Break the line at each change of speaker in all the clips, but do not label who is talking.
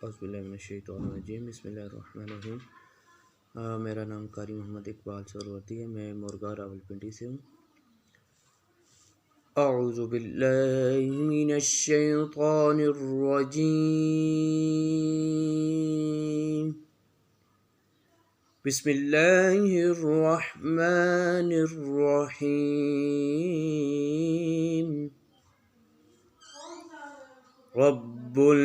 औज़ुबिल्लाहिमिनश्शैतानिर्रजीम बिस्मिल्लाहिर्रहमानिर्रहीम। मेरा नाम कारी मोहम्मद इकबाल सरवर्ती है। मैं मुर्गा रावलपिंडी से हूँ। औज़ुबिल्लाहिमिनश्शैतानिर्रजीम बिस्मिल्लाहिर्रहमानिर्रहीम। रब्बुल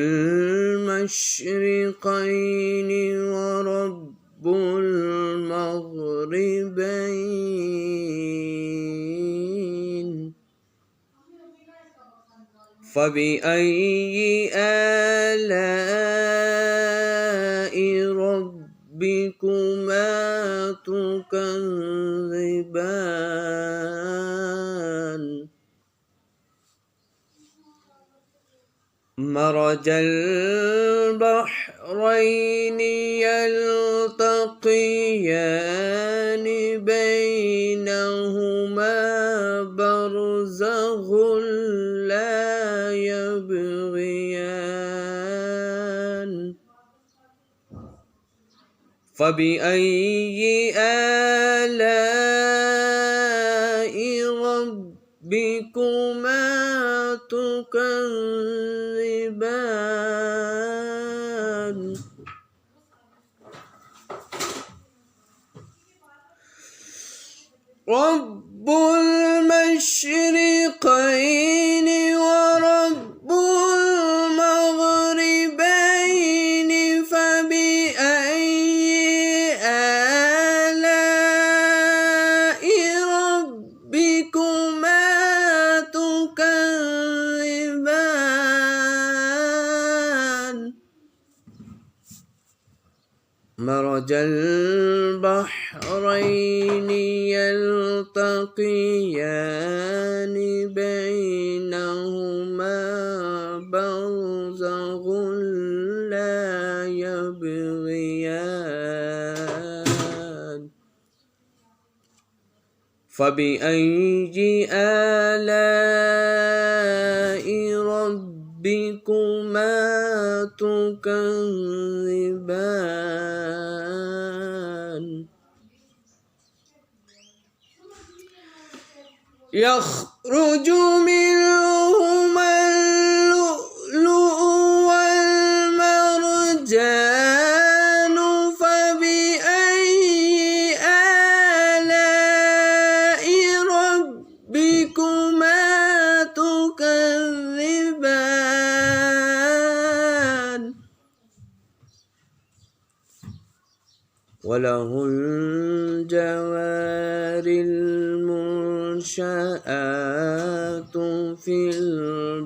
मशरिक़ैनि व रब्बुल मग़रिबैन फ़बिअय्यि आलाइ रब्बिकुमा तुकज़्ज़िबान। मरजल बहरैनि यल्तक़ियानि बैनहुमा बरज़ख़ुन ला यबग़ियान। फ़बिअय्यि आलाइ रब्बिकुमा तुकज़्ज़िबान। रब्बुल मशरिक़ैनि व रब्बुल मग़रिबैनि फ़बिअय्यि आलाइ रब्बिकुमा तुकज़्ज़िबान। मरजल बहरैनि यल्तक़ियानि बैनहुमा बरज़ख़ुन ला यबग़ियान। फ़बिअय्यि आलाइ रब्बिकुमा तुकज़्ज़िबान। यख़रुजु मिनहुमा अल-लुअ्लुअ वल-मरजान फ़बिअय्यि आलाइ रब्बिकुमा तुकज़्ज़िबान। वलहुल जवारिल मुनशआतु फ़िल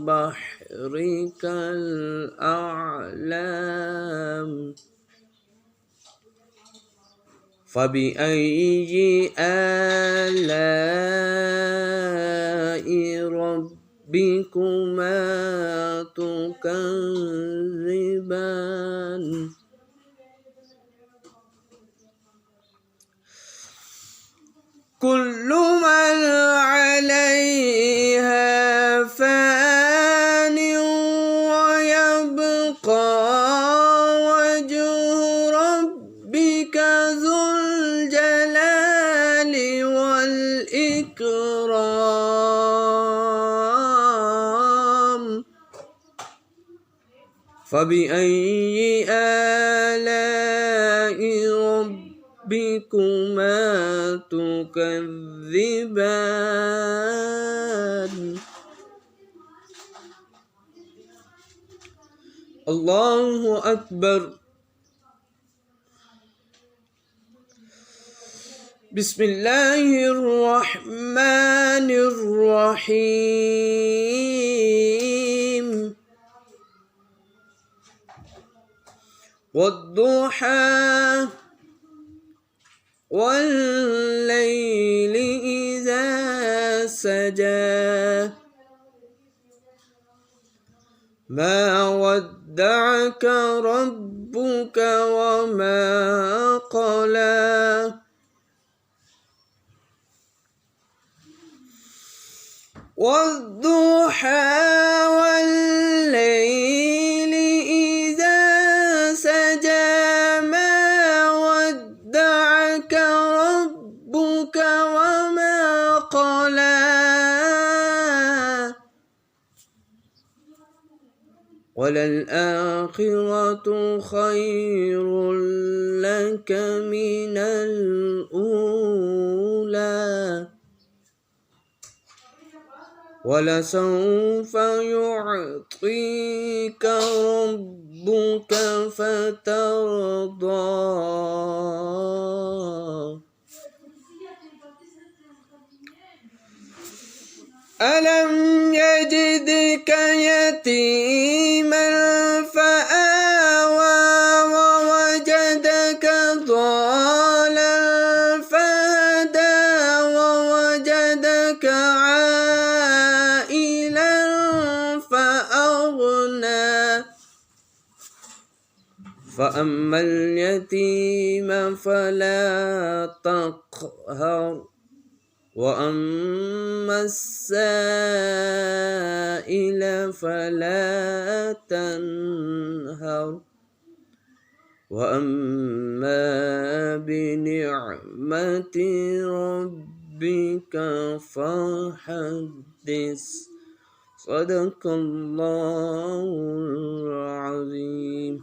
बहरि कल अअलाम। फ़बिअय्यि आलाइ रब्बिकुमा तुकज़्ज़िबान। कुल्लु मन अलैहा फ़ान व यब्क़ा वज्हु रब्बिका ज़ुल जलालि वल इकराम। फ़बिअय्यि आलाइ रब्बिकुमा तुकज़्ज़िबान। अल्लाहु अकबर। बिस्मिल्लाहिर्रहमानिर्रहीम। वद्दुहा वल्लैलि इज़ा सजा। मा वद्दअक रब्बुक वमा क़ला। वद्दुहा वल्लैलि इज़ा والآخرة خير لك من الأولى ولسوف يعطيك ربك فترضى ألم يجدك يتيما فآوى ووجدك ضالا فهدى ووجدك عائلا فأغنى فأما اليتيم فلا تقهر وأما السائل فلا تنهر وأما بنعمة ربك فحدث صدق الله العظيم.